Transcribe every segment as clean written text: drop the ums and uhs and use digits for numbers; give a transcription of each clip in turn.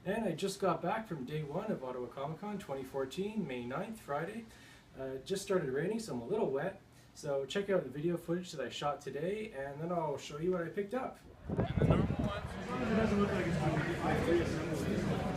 And I just got back from day one of Ottawa Comiccon 2014, May 9th, Friday. It just started raining, so I'm a little wet. So check out the video footage that I shot today, and then I'll show you what I picked up. And the normal ones, it doesn't look like it's going to be reassembled.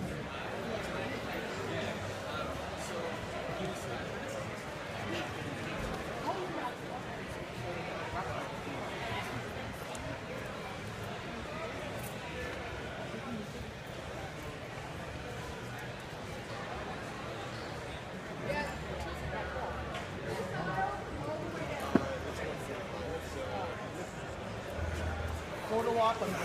Photo op, I'm going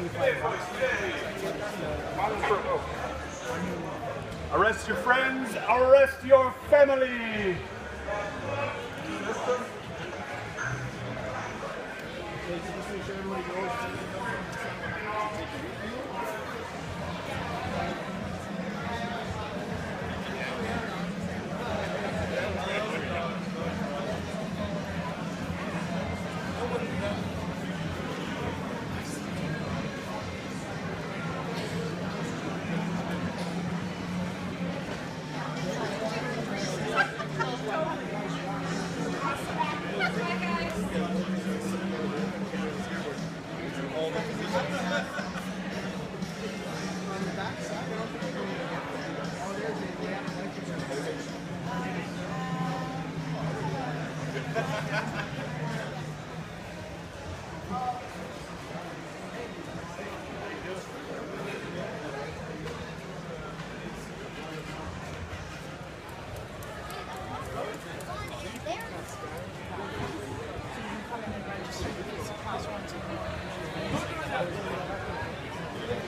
with price $95. Arrest your friends, arrest your family!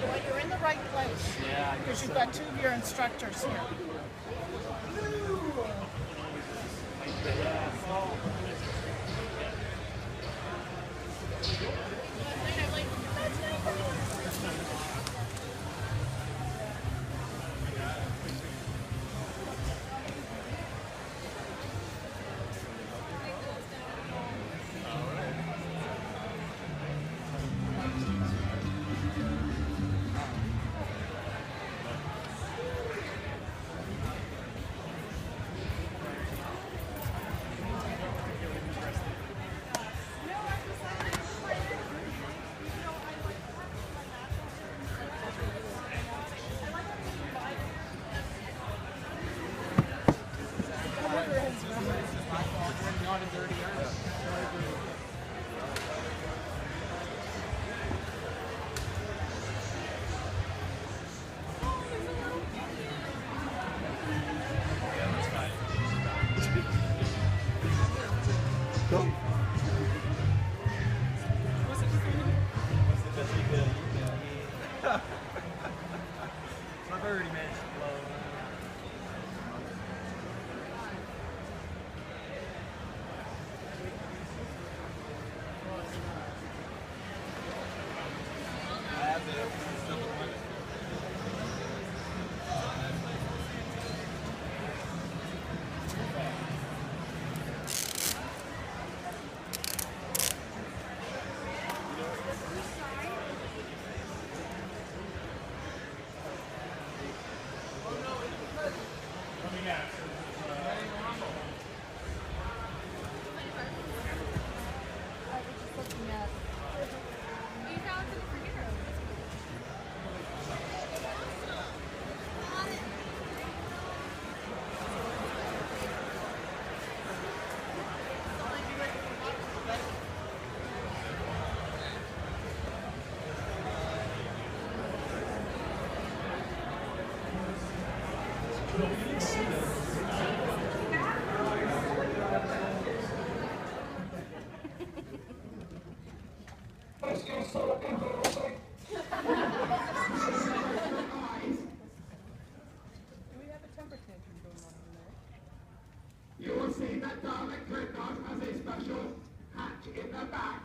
Well, you're in the right place. Yeah, because you've got two of your instructors here. I've already managed to blow. You will see that Dalek Building has a special hatch in the back.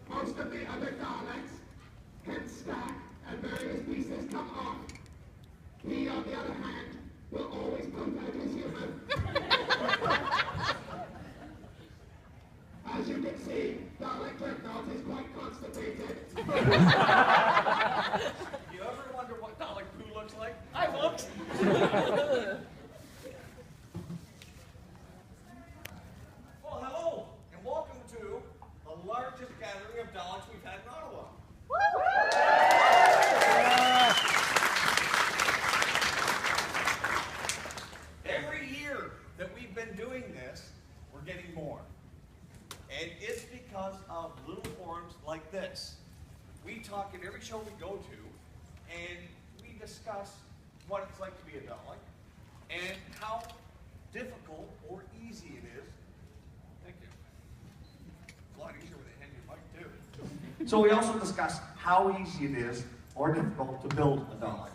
Most of the other Daleks can stack and various pieces come off. He, on the other hand, will always come out as human. As you can see, Dalek Building is quite constipated. You ever wonder what Dalek poo looks like? I looked. Well, hello, and welcome to the largest gathering of Daleks we've had in Ottawa. Every year that we've been doing this, we're getting more. And it's because of little forums like this. We talk at every show we go to, and we discuss what it's like to be a Dalek, and how difficult or easy it is. Thank you. A lot easier with a hand in your mic, too. So we also discuss how easy it is or difficult to build a Dalek.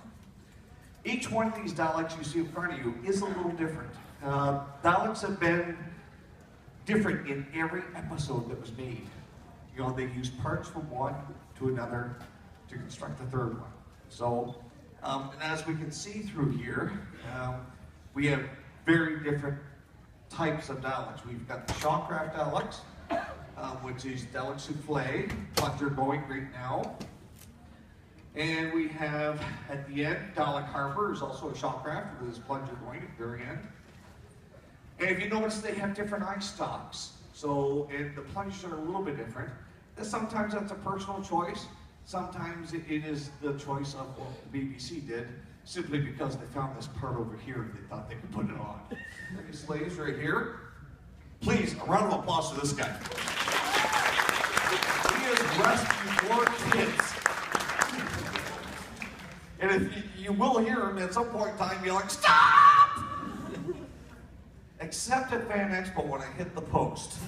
Each one of these Daleks you see in front of you is a little different. Daleks have been different in every episode that was made. You know, they used parts from one to another to construct the third one. So, and as we can see through here, we have very different types of Daleks. We've got the Shawcraft Daleks, which is Dalek Souffle, plunger going right now. And we have, at the end, Dalek Harbour is also a Shawcraft with his plunger going at the very end. And if you notice, they have different eye stalks. So, and the plungers are a little bit different. And sometimes that's a personal choice. Sometimes it is the choice of what the BBC did, simply because they found this part over here and they thought they could put it on. These slaves right here. Please, a round of applause to this guy. He has rescued 4 kids. And if you will hear him at some point in time, you're like, stop! Except at Fan Expo when I hit the post.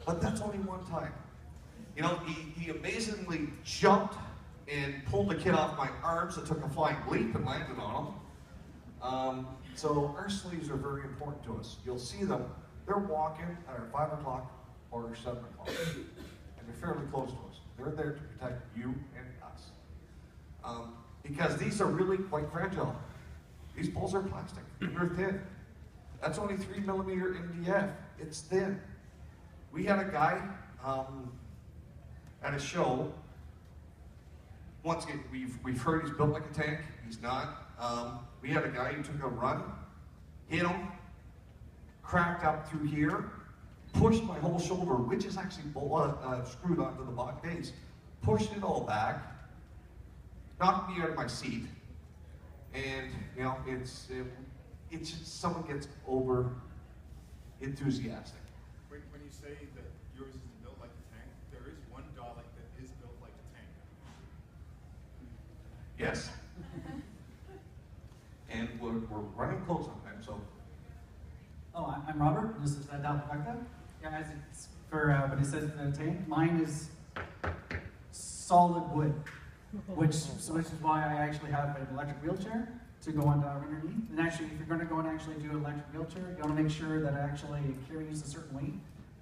But that's only one time. You know, he amazingly jumped and pulled the kid off my arms and took a flying leap and landed on him. So our sleeves are very important to us. You'll see them, they're walking at 5 o'clock or 7 o'clock. And they're fairly close to us. They're there to protect you and us. Because these are really quite fragile. These poles are plastic, they're thin. That's only 3mm MDF, it's thin. We had a guy at a show, once again, we've heard he's built like a tank, he's not. We had a guy who took a run, hit him, cracked up through here, pushed my whole shoulder, which is actually screwed onto the back base, pushed it all back, knocked me out of my seat, and you know, it's just someone gets over enthusiastic. When you say that yours is built like a tank, there is one Dalek that is built like a tank. Yes. And we're running close on time, so. Oh, I'm Robert. This is Dalek Building. Yeah, as it's for when it says the tank, mine is solid wood, which is why I actually have an electric wheelchair to go on underneath. And actually, if you're going to go and actually do an electric wheelchair, you want to make sure that it actually carries a certain weight,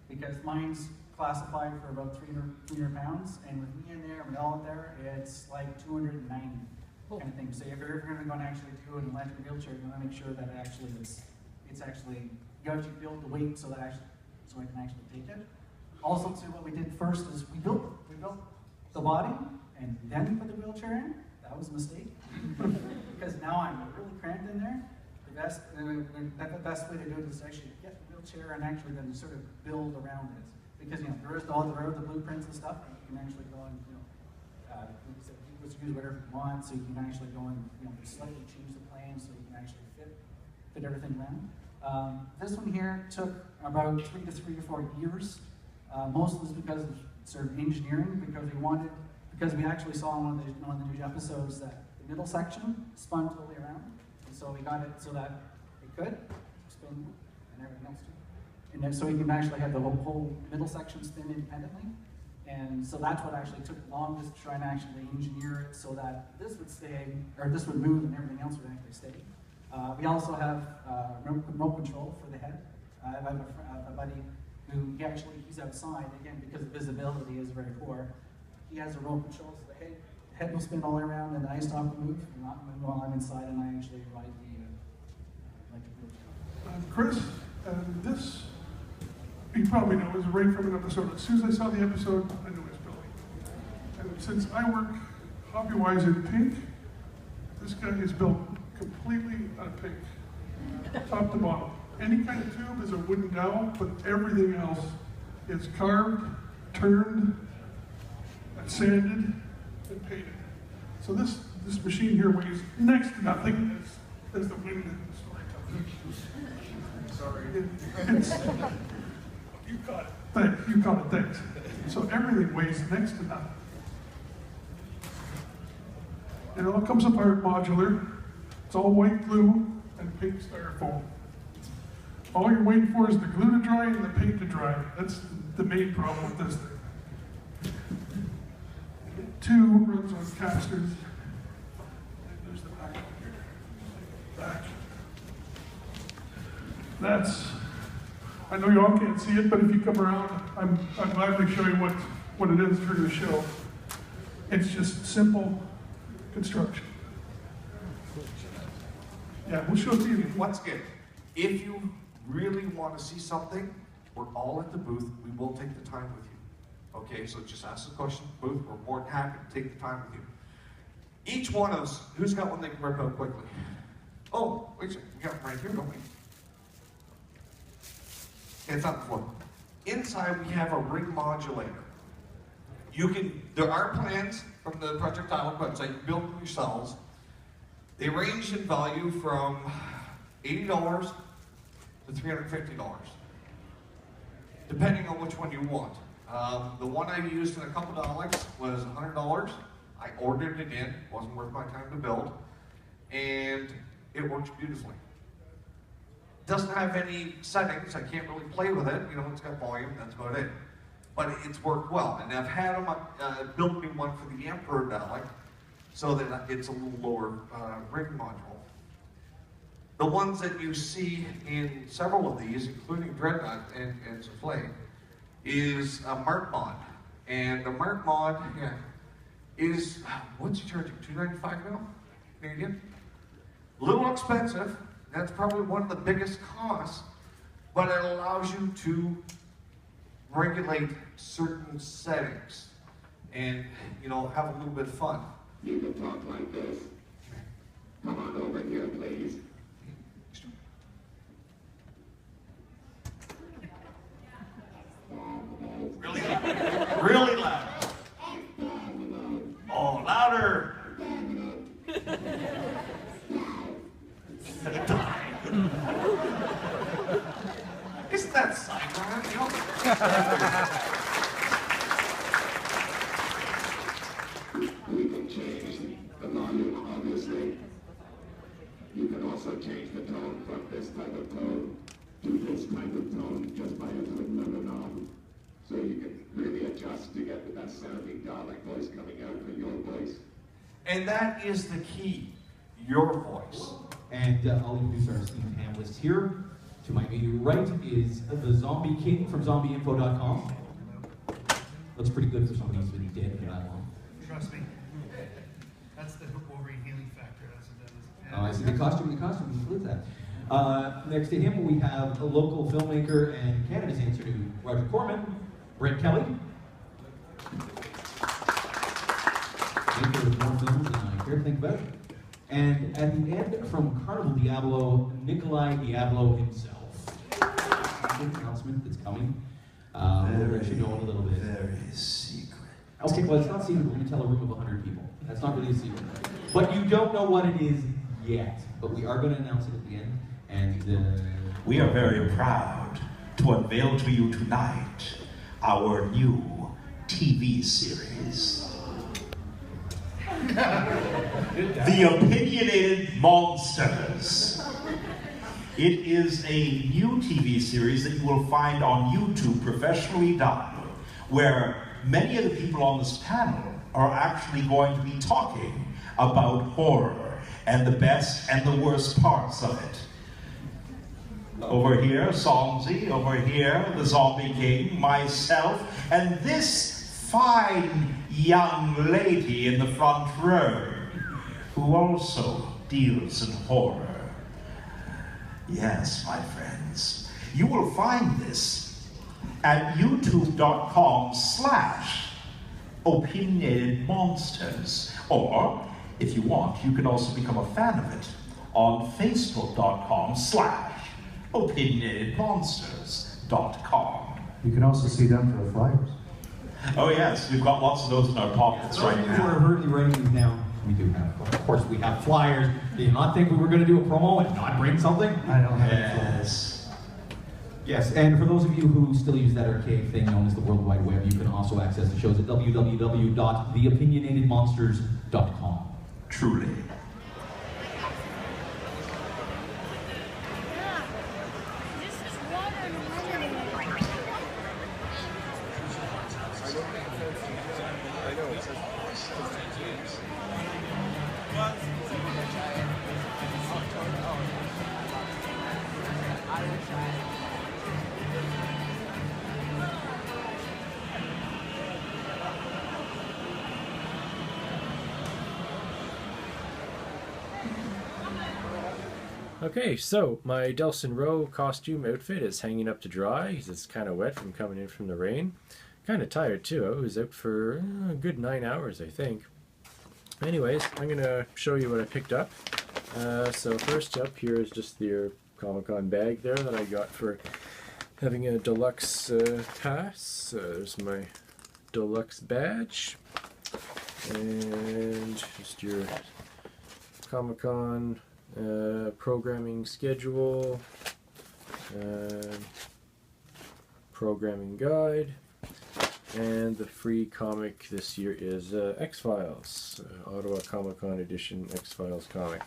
because mine's classified for about 300 pounds, and with me in there, with all in there, it's like 290 kind of thing. So if you're ever going to go and actually do an electric wheelchair, you want to make sure that it actually it's actually, you have to build the weight so that so I can actually take it. Also, too, what we did first is we built the body and then put the wheelchair in. That was a mistake because now I'm really cramped in there. The best way to do it is actually get the wheelchair and actually then sort of build around it, because you know there are the blueprints and stuff. And you can actually go and use whatever you want, so you can actually go and slightly change the plan so you can actually fit everything around. This one here took about 3 to 4 years. Most of this because of sort of engineering, because we actually saw in one of the new episodes that the middle section spun totally around, and so we got it so that it could spin and everything else too. And then, so you can actually have the whole middle section spin independently. And so that's what actually took the longest to try and actually engineer it so that this would stay, or this would move and everything else would actually stay. We also have remote control for the head. I have a buddy who he's outside, again, because the visibility is very poor. He has a remote control, so the head will spin all the way around and the eye stalk will move, and not move while I'm inside and I actually ride the electric wheelchair. Chris, and this, you probably know, is right from an episode. As soon as I saw the episode, I knew it was Billy. And since I work hobby-wise in pink, this guy is built completely out of pink, top to bottom. Any kind of tube is a wooden dowel, but everything else is carved, turned, and sanded, and painted. So this machine here weighs next to nothing as the wind in the story tells. Sorry. You caught it. You caught it, thanks. So everything weighs next to nothing. It all comes apart modular. It's all white glue and pink styrofoam. All you're waiting for is the glue to dry and the paint to dry. That's the main problem with this thing. Two runs on casters. And there's the back. Back. That's, I know you all can't see it, but if you come around, I'm gladly show you what it is through the show. It's just simple construction. Yeah, we'll show it to you. Once again, if you really want to see something, we're all at the booth. We will take the time with you. Okay, so just ask the question, booth. We're more than happy to take the time with you. Each one of us, who's got one they can rip out quickly? Oh, wait a second. We got it right here, don't we? It's on the floor. Inside, we have a ring modulator. There are plans from the Project Dalek website. You build them yourselves. They range in value from $80 to $350, depending on which one you want. The one I used in a couple Daleks was $100. I ordered it in, wasn't worth my time to build, and it works beautifully. Doesn't have any settings, I can't really play with it, you know, it's got volume, that's about it. But it's worked well, and I've had them built me one for the Emperor Dalek, so that it's a little lower ring module. The ones that you see in several of these, including Dreadnought and Souffle, is a Mark mod. And the Mark mod is, what's he charging, $295 now, Canadian? A little expensive, that's probably one of the biggest costs, but it allows you to regulate certain settings and, you know, have a little bit of fun. You can talk like this. Come on over here, please. Really? Really loud. Oh, louder. Isn't that sideline, you know? We can change the volume, obviously. You can also change the tone from this type of tone to this type of tone just by a clicking of a knob. So you can really adjust to get the best sounding Dalek voice coming out for your voice. And that is the key, your voice. And I'll introduce our esteemed panelists here. To my immediate right is the Zombie King from zombieinfo.com. Looks pretty good for somebody who's been dead for that long. Trust me. That's the Wolverine healing factor. That's what that is. Oh, I see the costume includes that. Next to him, we have a local filmmaker and Canada's answer to Roger Corman, Brent Kelly. Maker of more films than I care to think about. And at the end, from Carnival Diablo, Nikolai Diablo himself. Big announcement that's coming. We're should know in a little bit. Very secret. Okay, well, it's not secret. We're going to tell a room of 100 people. That's not really a secret. But you don't know what it is yet. But we are going to announce it at the end. And we are very proud to unveil to you tonight our new TV series. The Opinionated Monsters. It is a new TV series that you will find on YouTube, professionally done, where many of the people on this panel are actually going to be talking about horror and the best and the worst parts of it. Over here, Somsy, over here, the Zombie King, myself, and this fine young lady in the front row, who also deals in horror. Yes, my friends. You will find this at youtube.com/opinionatedmonsters. Or, if you want, you can also become a fan of it on facebook.com/opinionatedmonsters.com. You can also see them for the flyers. Oh yes, we've got lots of those in our pockets right Those who now. are hurriedly writing these down, we do have, of course, we have flyers. Did you not think we were going to do a promo and not bring something? I don't have any Yes. Yes, and for those of you who still use that archaic thing known as the World Wide Web, you can also access the shows at www.theopinionatedmonsters.com. Truly. Okay, so my Delsin Rowe costume outfit is hanging up to dry because it's kind of wet from coming in from the rain. Kind of tired too. I was out for a good 9 hours, I think. Anyways, I'm going to show you what I picked up. So first up here is just the Comic-Con bag there that I got for having a deluxe pass. There's my deluxe badge. And just your Comic-Con programming schedule, programming guide, and the free comic this year is X-Files, Ottawa Comiccon edition X-Files comic.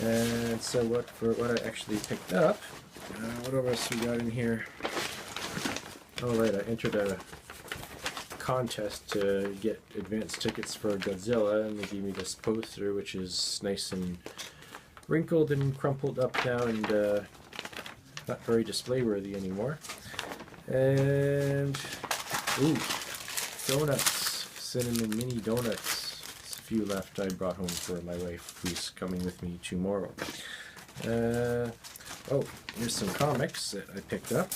And so what I actually picked up, what else we got in here? Oh right, I entered a contest to get advance tickets for Godzilla, and they gave me this poster which is nice and wrinkled and crumpled up now and not very display worthy anymore. And ooh, donuts, cinnamon mini donuts. There's a few left I brought home for my wife who's coming with me tomorrow. Oh, here's some comics that I picked up.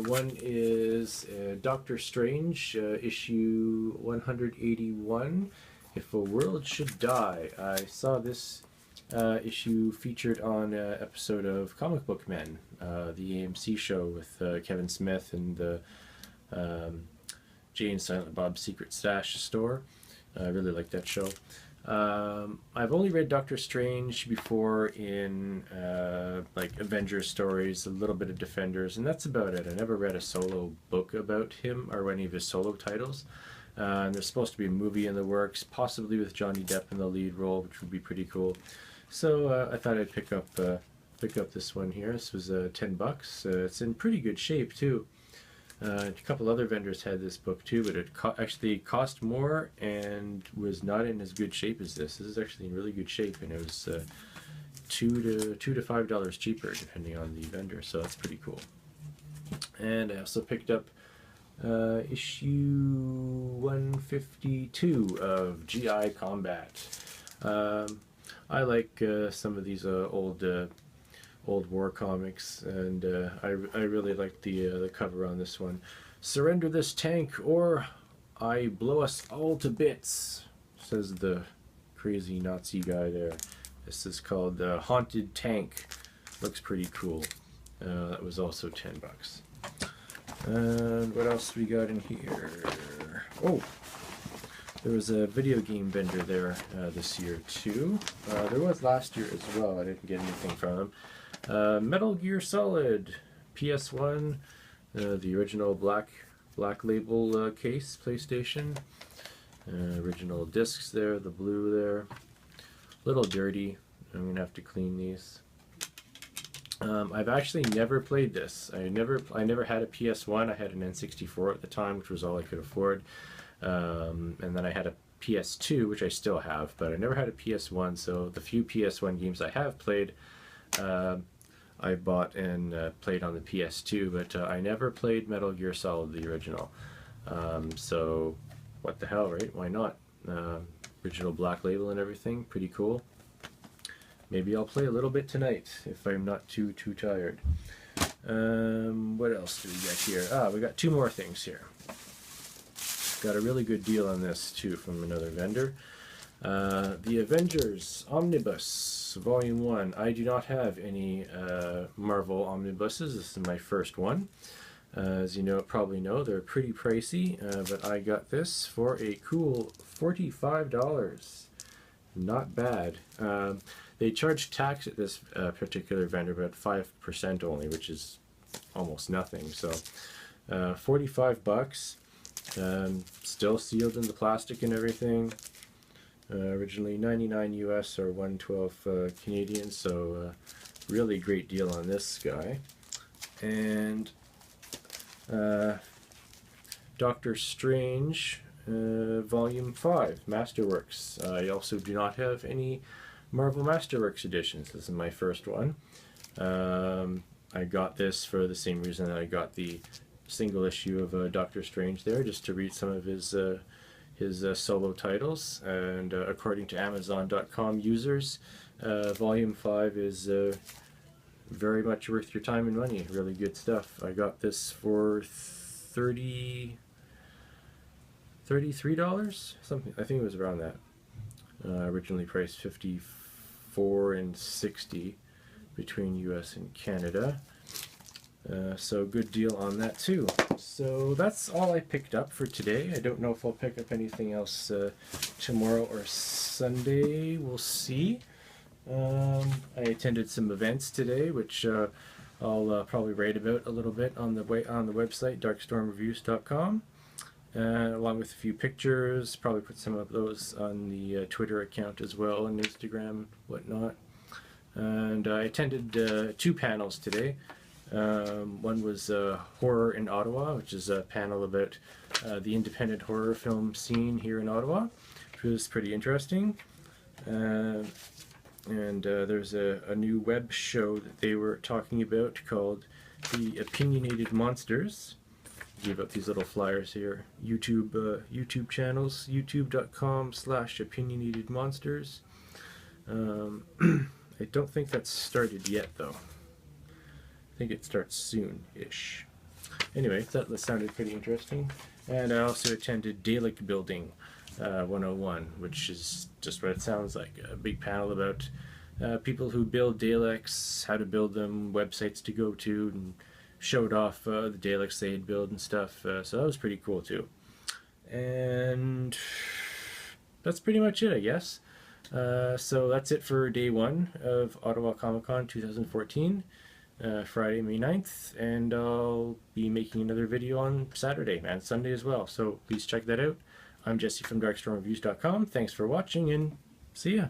One is Doctor Strange, issue 181. If a World Should Die. I saw this issue featured on an episode of Comic Book Men, the AMC show with Kevin Smith and the Jay and Silent Bob's Secret Stash store. I really like that show. I've only read Doctor Strange before in like Avengers stories, a little bit of Defenders, and that's about it. I never read a solo book about him or any of his solo titles. And there's supposed to be a movie in the works, possibly with Johnny Depp in the lead role, which would be pretty cool. So I thought I'd pick up this one here. This was $10. It's in pretty good shape too. A couple other vendors had this book too, but it actually cost more and was not in as good shape as this. This is actually in really good shape, and it was $2 to $5 cheaper depending on the vendor. So that's pretty cool. And I also picked up issue 152 of GI Combat. I like some of these old war comics, and I really like the cover on this one. Surrender this tank or I blow us all to bits, says the crazy Nazi guy there. This is called Haunted Tank. Looks pretty cool. That was also $10. And what else we got in here? Oh, there was a video game vendor there this year too. There was last year as well. I didn't get anything from them. Metal Gear Solid PS1, the original black label case, PlayStation. Original discs there, the blue there. Little dirty. I'm gonna have to clean these. I've actually never played this. I never had a PS1. I had an N64 at the time, which was all I could afford. And then I had a PS2, which I still have, but I never had a PS1. So the few PS1 games I have played, I bought and played on the PS2, but I never played Metal Gear Solid, the original. So what the hell, right? Why not? Original black label and everything, pretty cool. Maybe I'll play a little bit tonight if I'm not too tired. What else do we got here? We got 2 more things here. Got a really good deal on this too from another vendor. The Avengers Omnibus Volume 1. I do not have any Marvel omnibuses. This is my first one. As you probably know, they're pretty pricey, but I got this for a cool $45. Not bad. They charge tax at this particular vendor, but 5% only, which is almost nothing. So, $45. Still sealed in the plastic and everything. Originally 99 US or 112 Canadian, so really great deal on this guy. And Doctor Strange Volume 5 Masterworks. I also do not have any Marvel Masterworks editions. This is my first one. I got this for the same reason that I got the single issue of Doctor Strange there, just to read some of his solo titles. And according to Amazon.com users, Volume 5 is very much worth your time and money. Really good stuff. I got this for $33, something. I think it was around that. Originally priced $54 and $60 between US and Canada. So good deal on that too. So that's all I picked up for today. I don't know if I'll pick up anything else tomorrow or Sunday. We'll see. I attended some events today, which I'll probably write about a little bit on the website, darkstormreviews.com, along with a few pictures. Probably put some of those on the Twitter account as well, and Instagram, whatnot. And I attended 2 panels today. One was Horror in Ottawa, which is a panel about the independent horror film scene here in Ottawa, which was pretty interesting. And there's a new web show that they were talking about called The Opinionated Monsters. I gave out these little flyers here. YouTube channels, youtube.com/opinionatedmonsters. I don't think that's started yet though. I think it starts soon-ish. Anyway, that sounded pretty interesting. And I also attended Dalek Building 101, which is just what it sounds like. A big panel about people who build Daleks, how to build them, websites to go to, and showed off the Daleks they had built and stuff. So that was pretty cool too. And that's pretty much it, I guess. So that's it for day 1 of Ottawa Comiccon 2014. Friday, May 9th, and I'll be making another video on Saturday and Sunday as well, so please check that out. I'm Jesse from darkstormreviews.com. Thanks for watching, and see ya!